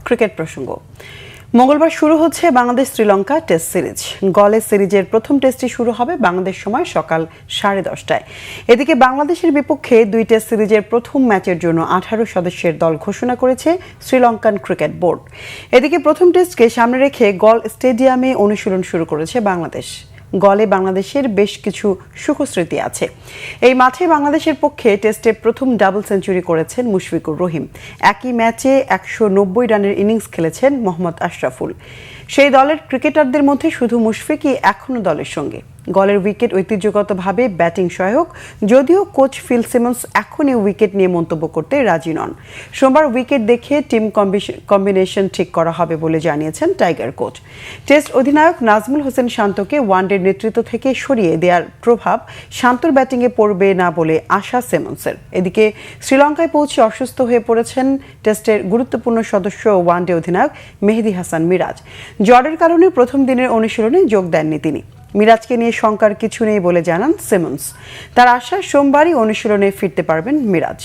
Cricket প্রসঙ্গ। মঙ্গলবার শুরু হচ্ছে বাংলাদেশ শ্রীলঙ্কা টেস্ট সিরিজ। গলে সিরিজের প্রথম টেস্টটি শুরু হবে বাংলাদেশ সময় সকাল 10:30টায়। এদিকে বাংলাদেশের বিপক্ষে 2 টেস্ট সিরিজের প্রথম ম্যাচের জন্য 18 সদস্যের দল ঘোষণা করেছে শ্রীলঙ্কান ক্রিকেট বোর্ড। এদিকে প্রথম টেস্টকে সামনে রেখে গল স্টেডিয়ামে অনুশীলন শুরু করেছে বাংলাদেশ। গলে বাংলাদেশের বেশ কিছু সুখস্মৃতি আছে। এই মাঠে বাংলাদেশের পক্ষে টেস্টে প্রথম ডাবল সেঞ্চুরি করেছেন মুশফিকুর রহিম। একই ম্যাচে 190 রানের ইনিংস খেলেছেন মোহাম্মদ আশরাফুল। সেই দলের ক্রিকেটারদের মধ্যে শুধু মুশফিকই এখনো দলের সঙ্গে। গলের উইকেট ঐতিহ্যগতভাবে ব্যাটিং সহায়ক, যদিও কোচ ফিল সিমন্স এখনই উইকেট নিয়ে মন্তব্য করতে রাজি নন। সোমবার উইকেট দেখে টিম কম্বিনেশন ঠিক করা হবে বলে জানিয়েছেন টাইগার কোচ। টেস্ট অধিনায়ক নাজমুল হোসেন শান্তকে ওয়ানডের নেতৃত্ব থেকে সরিয়ে দেওয়ার প্রভাব শান্তর ব্যাটিংয়ে পড়বে না বলে আশা সিমন্সের। এদিকে শ্রীলঙ্কায় পৌঁছে অসুস্থ হয়ে পড়েছেন টেস্টের গুরুত্বপূর্ণ সদস্য ওয়ানডে অধিনায়ক মেহেদী হাসান মিরাজ। জ্বরের কারণে প্রথম দিনের অনুশীলনে যোগ দেননি তিনি। মিরাজকে নিয়ে শঙ্কার কিছু নেই বলে জানান সিমন্স। তার আশা সোমবারই অনুশীলনে ফিরতে পারবেন মিরাজ।